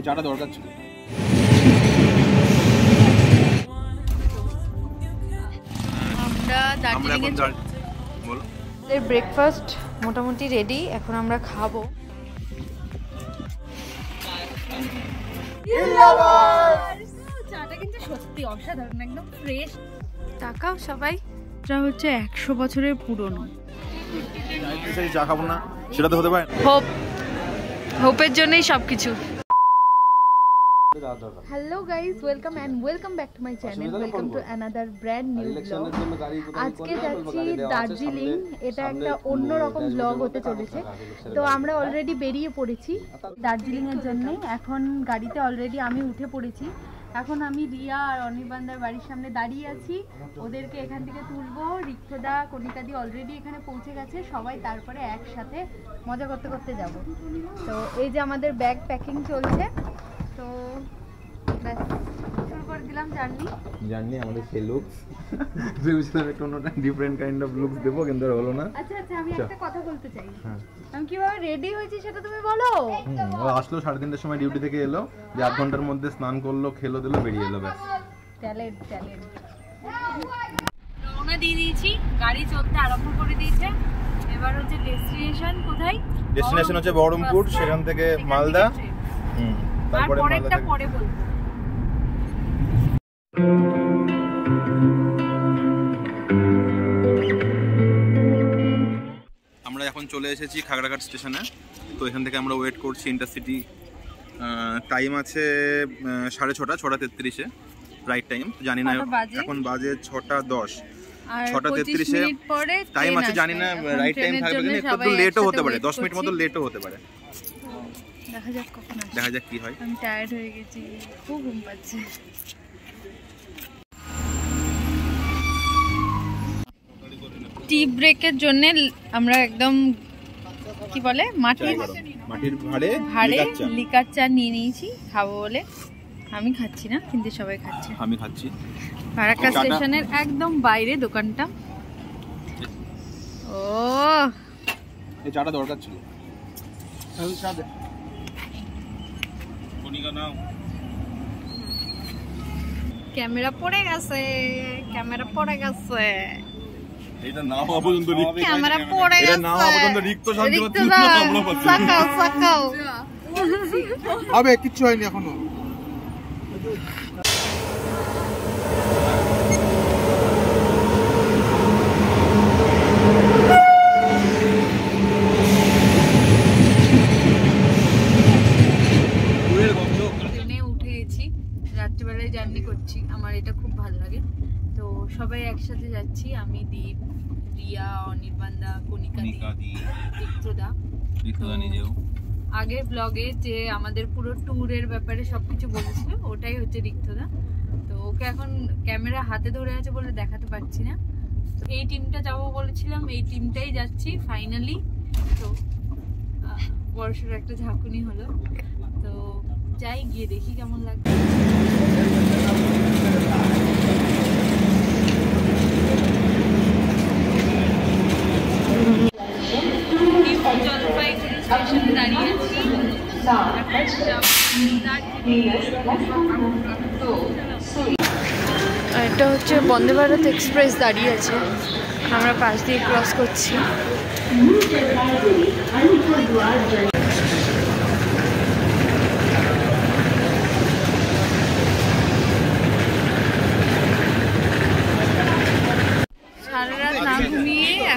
চাটা দরকার ছিল। আমরা দার্জিলিং এর ব্রেকফাস্ট মোটামুটি রেডি, এখন আমরা খাবো। চাটা কিন্তু সত্যি অসাধারণ, একদম ফ্রেশ। তাকাও সবাই, এটা হচ্ছে 100 বছরের পুরনো। চা খাবো না সেটা তো হতে পারে। হোপের জন্যই সবকিছু। Hello guys, welcome back to my channel. Welcome to another brand new vlog. আজকে যাচ্ছি দার্জিলিং, এটা একটা অন্যরকম ব্লগ হতে চলেছে। তো আমরা অলরেডি বেরিয়ে পড়েছি দার্জিলিং এর জন্য। এখন গাড়িতে অলরেডি আমি উঠে পড়েছি। এখন আমি রিয়া আর অনির্বাণদার বাড়ির সামনে দাঁড়িয়ে আছি, ওদেরকে এখান থেকে তুলবো। রিক্তদা, কণিকাদি অলরেডি এখানে পৌঁছে গেছে, সবাই তারপরে একসাথে মজা করতে করতে যাব। তো এই যে আমাদের ব্যাগ প্যাকিং চলছে, তো ব্যাস শুরু করে দিলাম জার্নি। আমাদের সেই লুকস ভেবেছিলাম একটু অন্যটা ডিফারেন্ট কাইন্ড অফ লুকস দেবো, কিন্তু আর হলো না। আচ্ছা আমি একটা কথা বলতে চাই। আমি কিভাবে রেডি হয়েছি সেটা তুমি বলো। ও আসলো 3:30টার সময় ডিউটি থেকে এলো, যে 8 ঘন্টার মধ্যে স্নান করলো, খেলো দিলো, বেরিয়ে এলো, ব্যাস। ট্যালেন্ট রওনা দিয়ে দিয়েছি, গাড়ি চলতে আরম্ভ করে দিয়েছে। এবার হচ্ছে ডেস্টিনেশন হচ্ছে বহরমপুর, সেখান থেকে মালদা। তারপরে পরেরটা পরে বলবো। আমরা এখন চলে এসেছি খাগড়াঘাট স্টেশনে। তো এখান থেকে আমরা ওয়েট করছি ইন্টারসিটি। টাইম আছে 6:30, 6:33-এ রাইট টাইম। জানি না এখন বাজে 6:10, 6:33-এ টাইম আছে। জানি না রাইট টাইম থাকবে কিনা, একটু লেটও হতে পারে, 10 মিনিট মতো লেটও হতে পারে। দেখা যাক কি হয়। আমি টায়ার্ড হয়ে গেছি, খুব ঘুম পাচ্ছে। টি ব্রেকের জন্য আমরা একদম কি বলে মাটির ভাড়ে লিকার চা নিয়ে নিয়েছি খাবো বলে। আমি খাচ্ছি না, কিন্তু সবাই খাচ্ছে। আমি খাচ্ছি। ফারাক্কা স্টেশনের একদম বাইরে দোকানটা। ও এই চাটা দরকার ছিল। ক্যামেরা পড়ে গেছে, এটা না হওয়া পর্যন্ত ক্যামেরা পড়ে গেছে, এটা না হওয়া পর্যন্ত রিক্ত শান্তি পাচ্ছি না আমরা। সাকাও আবে কিচ্ছু হয়নি এখনো। রাত্রিবেলায় জার্নি করছি, আমার এটা খুব ভালো লাগে। তো সবাই একসাথে যাচ্ছি, আমি দীপ, রিয়া, অনির্বাণদা, কণিকাদি, রিক্তদা নিজেও। আগের ব্লগে যে আমাদের পুরো ট্যুরের ব্যাপারে সবকিছু বলেছিল, ওটাই হচ্ছে রিক্তদা। তো ওকে এখন ক্যামেরা হাতে ধরে আছে বলে দেখাতে পারছি না। তো এই টিমটা যাবো বলেছিলাম, এই টিমটাই যাচ্ছি ফাইনালি। তো বড়সড় একটা ঝাঁকুনি হলো, তো যাই গিয়ে দেখি কেমন লাগবে। জলপাইগুড়ি স্টেশনে দাঁড়িয়ে আছি। এটা হচ্ছে বন্দে ভারত এক্সপ্রেস দাঁড়িয়ে আছে, আমরা পাশ দিয়ে ক্রস করছি।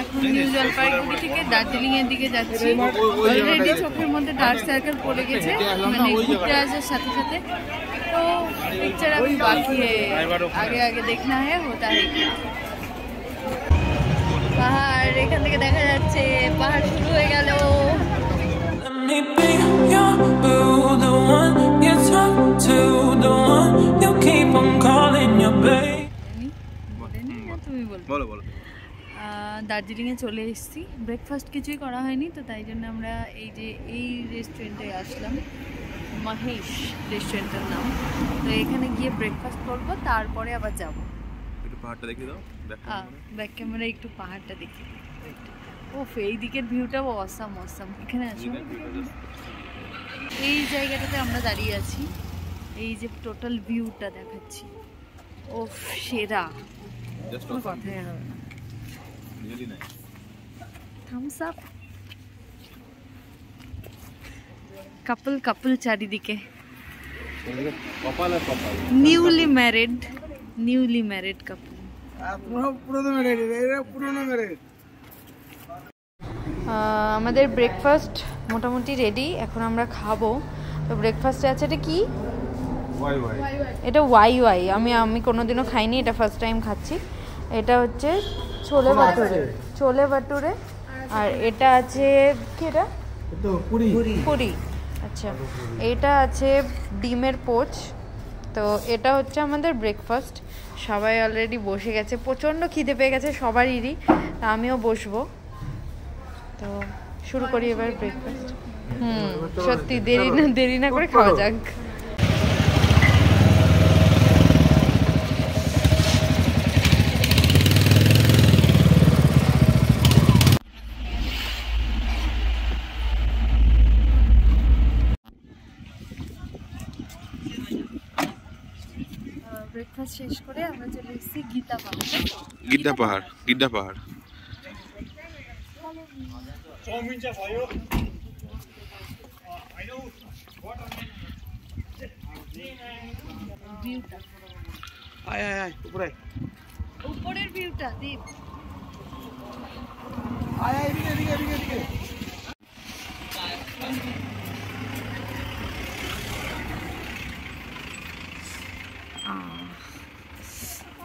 এখন নিউ জলপাইগুড়ি থেকে দার্জিলিং এর দিকে যাচ্ছি। অলরেডি চোখের মধ্যে ডার্ক সার্কেল পড়ে গেছে, মানে ঘুরতে আসার সাথে সাথে। তো পিকচার আমি বাকি আগে দেখনা হ্যাঁ হোতা है। পাহাড় এখান থেকে দেখা যাচ্ছে, পাহাড় শুরু হয়ে গেল। তুমি বলো। দার্জিলিংয়ে চলে এসেছি, ব্রেকফাস্ট কিছুই করা হয়নি, তো তাই জন্য আমরা এই রেস্টুরেন্টে আসলাম। মহেশ রেস্টুরেন্টের নাম। তো এখানে গিয়ে ব্রেকফাস্ট করবো, তারপরে আবার যাবো। একটু পাহাড়টা দেখিয়ে দাও। ব্যাক ক্যামেরা একটু পাহাড়টা দেখি। ও এই দিকের ভিউটাও অসাম। এখানে আসো। এই জায়গাটাতে আমরা দাঁড়িয়ে আছি, এই যে টোটাল ভিউটা দেখাচ্ছি। ও সেরা, কোনো কথাই হবে না। Thums up. কাপল কাপল চারিদিকে, নিউলি ম্যারিড কাপল। আমাদের ব্রেকফাস্ট মোটামুটি রেডি, এখন আমরা খাবো। তো ব্রেকফাস্টে আছে এটা কি, এটা ওয়াই আমি কোনোদিনও খাইনি, এটা ফার্স্ট টাইম খাচ্ছি। এটা হচ্ছে ছোলে ভাটুরে, আর এটা আছে কি, এটা পুরি। আচ্ছা, এটা আছে ডিমের পোচ। তো এটা হচ্ছে আমাদের ব্রেকফাস্ট। সবাই অলরেডি বসে গেছে, প্রচণ্ড খিদে পেয়ে গেছে সবারই, আমিও বসবো। তো শুরু করি এবার ব্রেকফাস্ট। সত্যি দেরি না করে খাওয়া যাক। ব্রেকফাস্ট শেষ করে আমরা চলে এসেছি গীতা পাহাড়। উপরের ভিউটা দীপ।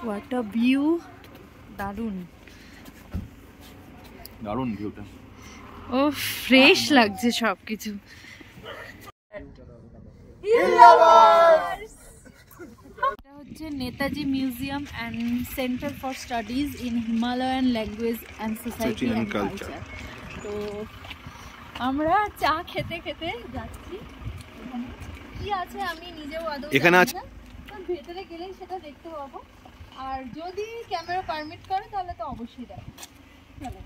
What a view! দারুণ ভিউটা। ও ফ্রেশ লাগছে সবকিছু। এটা হচ্ছে Netaji museum and centre for studies in Himalayan language and society and culture. তো আমরা চা খেতে খেতে যাচ্ছি। কি আছে আমি নিজেও আদৌ এখানে আছে, ভেতরে গেলেই সেটা দেখতে পাবো। আর যদি ক্যামেরা পারমিট করে তাহলে তো অবশ্যই দেখো। চলো।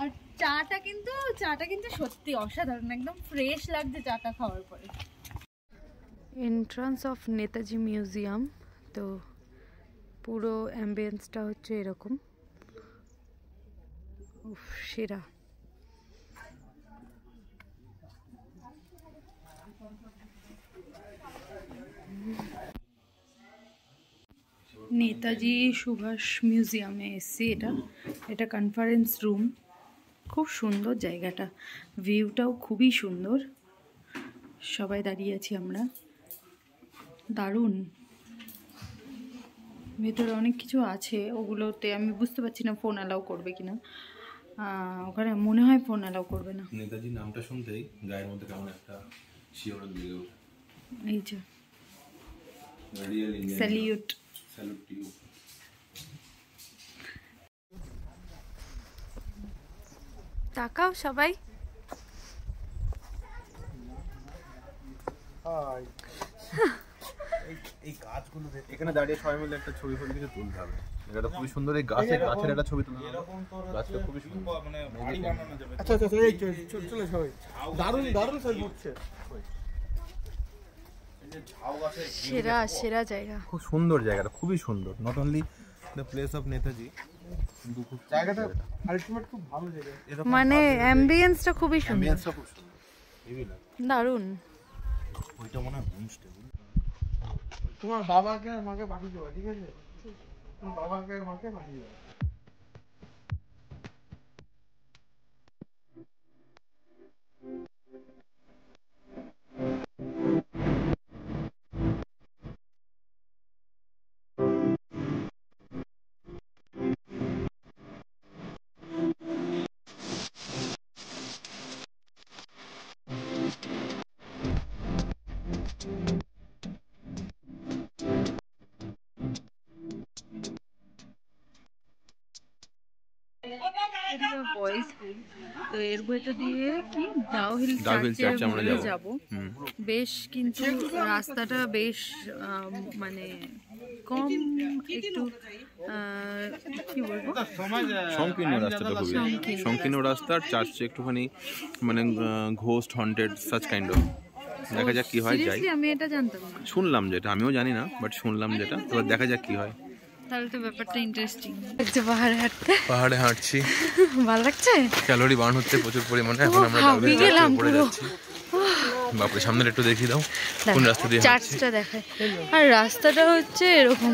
আর চাটা কিন্তু সত্যি অসাধারণ, একদম ফ্রেশ লাগছে চাটা খাওয়ার পরে। Entrance of Netaji museum. তো পুরো অ্যাম্বিয়েন্সটা হচ্ছে এরকম, সেরা। নেতাজি সুভাষ মিউজিয়ামে এসছি। এটা কনফারেন্স রুম, খুব সুন্দর জায়গাটা, ভিউটাও খুবই সুন্দর। সবাই দাঁড়িয়ে আছি আমরা, দারুণ। ভেতরে অনেক কিছু আছে, ওগুলোতে আমি বুঝতে পারছি না ফোন অ্যালাউ করবে কিনা। ওখানে মনে হয় ফোন অ্যালাউ করবে না। নেতাজি নামটা শুনতেই গায়ের মধ্যে কেমন একটা শিহরণ লেগে ওঠে। এই যে স্যালিউট। তাকাও সবাই। এই গাছগুলো এখানে দাঁড়িয়ে সবাই মিলে একটা ছবি কিছু তুলতে হবে। এটা খুবই সুন্দর, এই গাছের একটা ছবি তুলতে হবে। গাছটা খুবই সুন্দর, মানে বাড়ি বানানো যাবে। আচ্ছা এই চলে সবাই, দারুণ সাইজ হচ্ছে। সেরা জায়গা, খুব সুন্দর জায়গাটা, খুবই সুন্দর। Not only the place of Netaji, কিন্তু জায়গাটা আলটিমেট খুব ভালো জায়গা। মানে অ্যাম্বিয়েন্সটা খুবই সুন্দর, দারুণ। ওইটা মনে হয় হোমস্টে। তোমার বাবাকে আর মাকে পাঠিয়ে দেবো, ঠিক আছে? তোমার বাবাকে আর মাকে পাঠিয়ে দেবো। তো এর ভেতর দিয়ে কি ডাউহিল চার্চে আমরা যাব। বেশ কিন্তু রাস্তাটা বেশ মানে কম একটু কি বলবো সংকীর্ণ রাস্তাটা, খুবই সংকীর্ণ রাস্তা। চার্চ একটুখানি মানে ghost haunted such kind of. দেখা যাক কি হয়। যাই, আমি এটা জানতাম না, শুনলাম যেটা, আমিও জানি না বাট শুনলাম যেটা। এবার দেখা যাক কি হয়। তাহলে তো ব্যাপারটা ইন্টারেস্টিং লাগছে। পাহাড়ে হাঁটছি, ভালো লাগছে। ক্যালোরি বার্ন হচ্ছে প্রচুর পরিমাণে। এখন আমরা পড়ে যাচ্ছি। বাপরে, সামনে একটু দেখিয়ে দাও কোন রাস্তা দিয়ে চার্চটা দেখায়। আর রাস্তাটা হচ্ছে এরকম,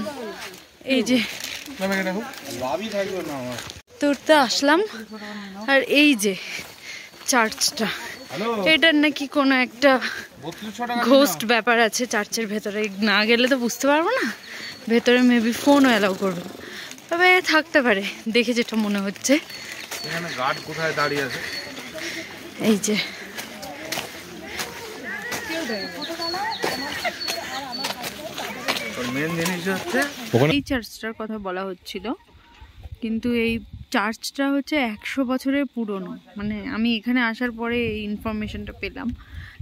এই যে তোরতে আসলাম আর এই যে চার্চটা, এটার নাকি কোনো একটা ঘোস্ট ব্যাপার আছে চার্চের ভেতরে। না গেলে তো বুঝতে পারবো না, ভেতরে মেবি ফোনও অ্যালাউ করবে, তবে থাকতে পারে দেখে যেটা মনে হচ্ছে। এখানে গার্ড কোথায় দাঁড়িয়ে আছে? এই যে মেন জিনিস হচ্ছে এই চার্চটার কথা বলা হচ্ছিল, কিন্তু এই চার্চটা হচ্ছে 100 বছরের পুরনো। মানে আমি এখানে আসার পরে এই ইনফরমেশনটা পেলাম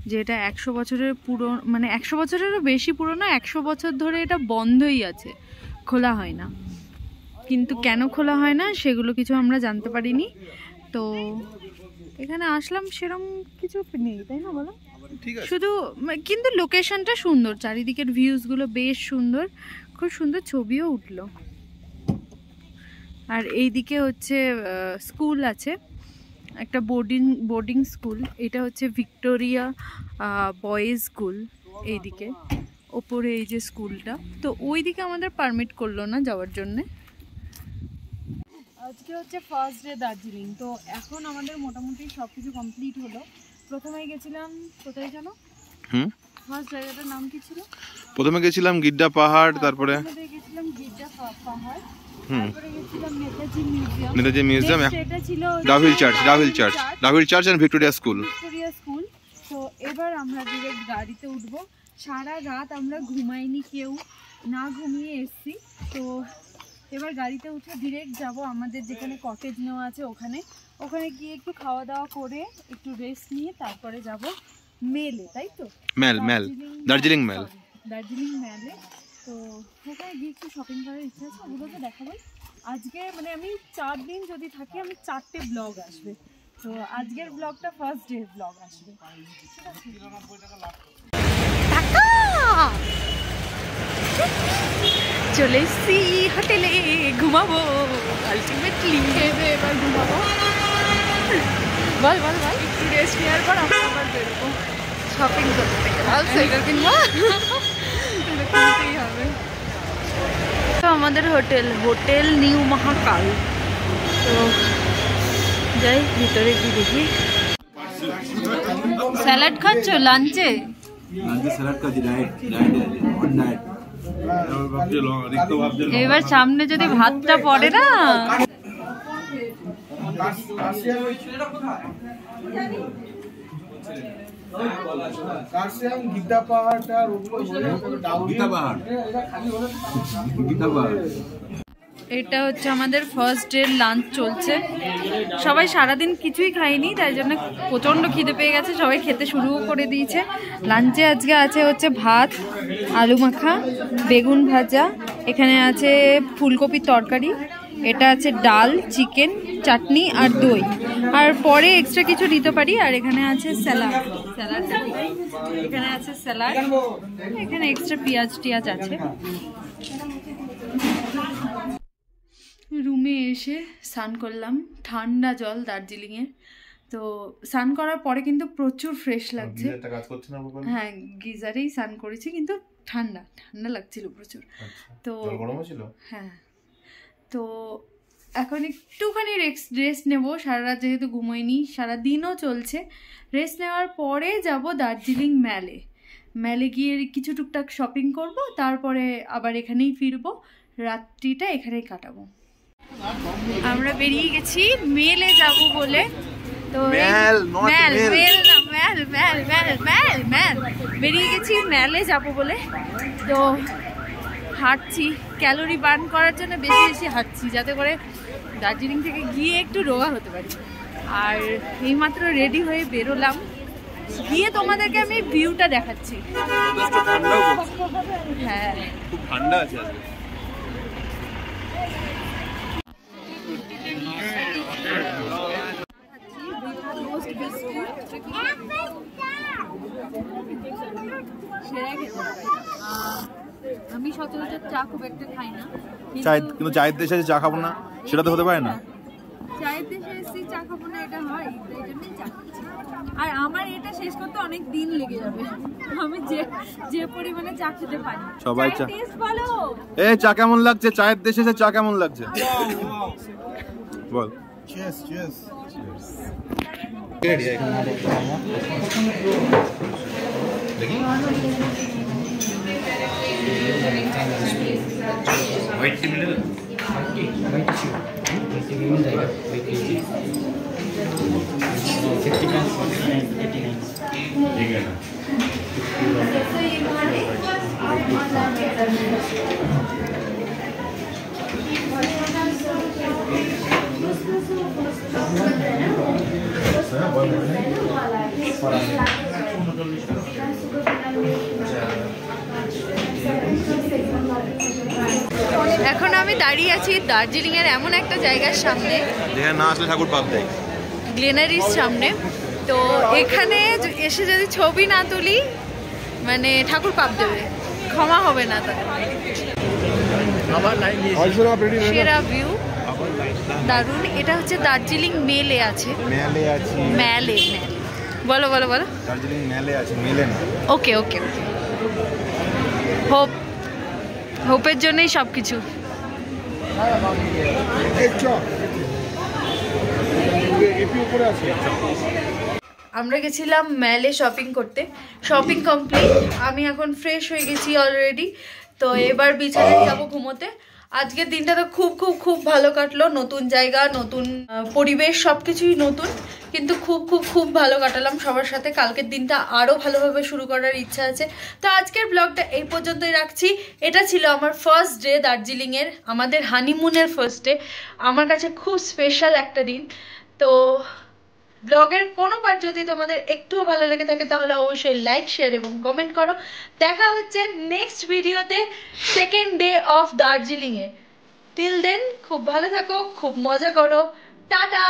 যে এটা 100 বছরের পুরনো, মানে 100 বছরেরও বেশি পুরনো। 100 বছর ধরে এটা বন্ধই আছে, খোলা হয় না। কিন্তু কেন খোলা হয় না সেগুলো কিছু আমরা জানতে পারিনি। তো এখানে আসলাম, সেরকম কিছু নেই, তাই না বলো? শুধু কিন্তু লোকেশনটা সুন্দর, চারিদিকের ভিউজগুলো বেশ সুন্দর, খুব সুন্দর ছবিও উঠলো। আর এইদিকে হচ্ছে স্কুল আছে, একটা বোর্ডিং স্কুল। এটা হচ্ছে ভিক্টোরিয়া বয়েজ স্কুল। এইদিকে ওপরে এই যে স্কুলটা, তো ওইদিকে আমাদের পারমিট করলো না যাওয়ার জন্যে। আজকে হচ্ছে ফার্স্ট ডে দার্জিলিং। তো এখন আমাদের মোটামুটি সব কিছু কমপ্লিট হলো। প্রথমে গেছিলাম কোথায় জানো? ফার্স্ট জায়গাটার নাম কি ছিল? প্রথমে গেছিলাম গিড্ডা পাহাড়, তারপরে গেছিলাম Gidda Pahar, Netaji museum, Dow Hill church and Victoria school. তো এবার আমরা ডিরেক্ট গাড়িতে উঠবো। সারা রাত আমরা ঘুমাইনি, কেউ না ঘুমিয়ে এসছি। তো এবার গাড়িতে উঠে ডিরেক্ট যাব আমাদের যেখানে কটেজ নেওয়া আছে ওখানে গিয়ে একটু খাওয়া দাওয়া করে একটু রেস্ট নিয়ে তারপরে যাব মেলে, তাই তো? দার্জিলিং মেলে। তো ওখানে গিয়ে একটু শপিং করার ইচ্ছা আছে, ওগুলো তো দেখাবোই। আজকে মানে আমি 4 দিন যদি থাকি, আমি 4টে ব্লগ আসবে। তো আজকের ব্লগটা ফার্স্ট ডে ব্লগ আসবে। চলে এসছি হোটেলে, ঘুমাবো আলটিমেটলি। এবার ঘুমাবো। বল একটু রেস্ট নেওয়ার পর আমরা আবার বেরোবো শপিং করতে। সোয়েটার কিনবো, কিনতেই হবে। তো আমাদের হোটেল নিউ মহাকাল। তো যাই ভিতরে কি দেখি। স্যালাড খাচ্ছ লাঞ্চে? এবার সামনে যদি ভাতটা পড়ে না। এটা হচ্ছে আমাদের ফার্স্ট ডে লাঞ্চ চলছে। সবাই সারাদিন কিছুই খায়নি, তাই জন্য প্রচণ্ড খিদে পেয়ে গেছে, সবাই খেতে শুরুও করে দিয়েছে। লাঞ্চে আজকে আছে হচ্ছে ভাত, আলু মাখা, বেগুন ভাজা, এখানে আছে ফুলকপির তরকারি, এটা আছে ডাল, চিকেন, চাটনি আর দই। আর পরে এক্সট্রা কিছু দিতে পারি। আর এখানে আছে স্যালাড, এখানে আছে স্যালাড, এখানে এক্সট্রা পেঁয়াজ টিয়াজ আছে। রুমে এসে স্নান করলাম, ঠান্ডা জল দার্জিলিংয়ের। তো স্নান করার পরে কিন্তু প্রচুর ফ্রেশ লাগছে। হ্যাঁ, গিজারেই স্নান করেছি, কিন্তু ঠান্ডা লাগছিল প্রচুর। তো হ্যাঁ, তো এখন একটুখানি রেস্ট নেব। সারা রাত যেহেতু ঘুমোইনি, সারাদিনও চলছে। রেস্ট নেওয়ার পরে যাব দার্জিলিং মেলে গিয়ে কিছু টুকটাক শপিং করব, তারপরে আবার এখানেই ফিরবো, রাত্রিটা এখানেই কাটাবো। আমরা বেরিয়ে গেছি মেলে যাব বলে। তো বেরিয়ে গেছি মেলে যাব বলে। তো হাঁটছি, ক্যালোরি বার্ন করার জন্য বেশি হাঁটছি, যাতে করে দার্জিলিং থেকে গিয়ে একটু রোগা হতে পারি। আর এইমাত্র রেডি হয়ে বেরোলাম, গিয়ে তোমাদেরকে আমি ভিউটা দেখাচ্ছি। হ্যাঁ খুব ঠান্ডা আছে আজকে। আমি সচরাচর চা খুব একটা খাই না, কিন্তু চায়ের দেশে চা খাবো না সেটা তো হতে পারে না। চায়ের দেশে এসে চা খাবো না এটা হয়, এই জন্যই চা খাচ্ছি। আর আমার এটা শেষ করতে অনেক দিন লেগে যাবে, আমি যে পরিমাণে চা খেতে পারি। সবাই চা টেস্ট ভালো। এই চা কেমন লাগছে? চায়ের দেশে এসে চা কেমন লাগছে বল। Cheers cheers. White tea मिलेगा? White tea मिल जाएगा। 50 grams 89। ठीक है ना? এখন আমি দাঁড়িয়ে আছি দার্জিলিং এর এমন একটা জায়গার সামনে, যেখানে না আসলে ঠাকুর পাপ দেয়, গ্লেনারির সামনে। তো এখানে এসে যদি ছবি না তুলি মানে ঠাকুর পাপ দেবে, ক্ষমা হবে না তাদের। সেরা ভিউ, দারুণ। এটা হচ্ছে দার্জিলিং মেলে আছে, মেলে বলো বলো বলো। দার্জিলিং মেলে আছে, মেলে না। ওকে ওকে, হোপের জন্যই সব কিছু। আমরা গেছিলাম মেলে শপিং করতে, শপিং কমপ্লিট। আমি এখন ফ্রেশ হয়ে গেছি অলরেডি, তো এবার বিছানায় যাবো ঘুমোতে। আজকের দিনটা তো খুব খুব খুব ভালো কাটলো, নতুন জায়গা, নতুন পরিবেশ, সবকিছুই নতুন, কিন্তু খুব খুব খুব ভালো কাটালাম সবার সাথে। কালকের দিনটা আরও ভালোভাবে শুরু করার ইচ্ছা আছে। তো আজকের ব্লগটা এই পর্যন্তই রাখছি। এটা ছিল আমার ফার্স্ট ডে দার্জিলিংয়ের, আমাদের হানিমুনের ফার্স্ট ডে। আমার কাছে খুব স্পেশাল একটা দিন। তো ব্লগের কোনো পার্ট যদি তোমাদের একটুও ভালো লেগে থাকে তাহলে অবশ্যই লাইক, শেয়ার এবং কমেন্ট করো। দেখা হচ্ছে নেক্সট ভিডিওতে, সেকেন্ড ডে অফ দার্জিলিংয়ে। টিল দেন খুব ভালো থাকো, খুব মজা করো, টাটা।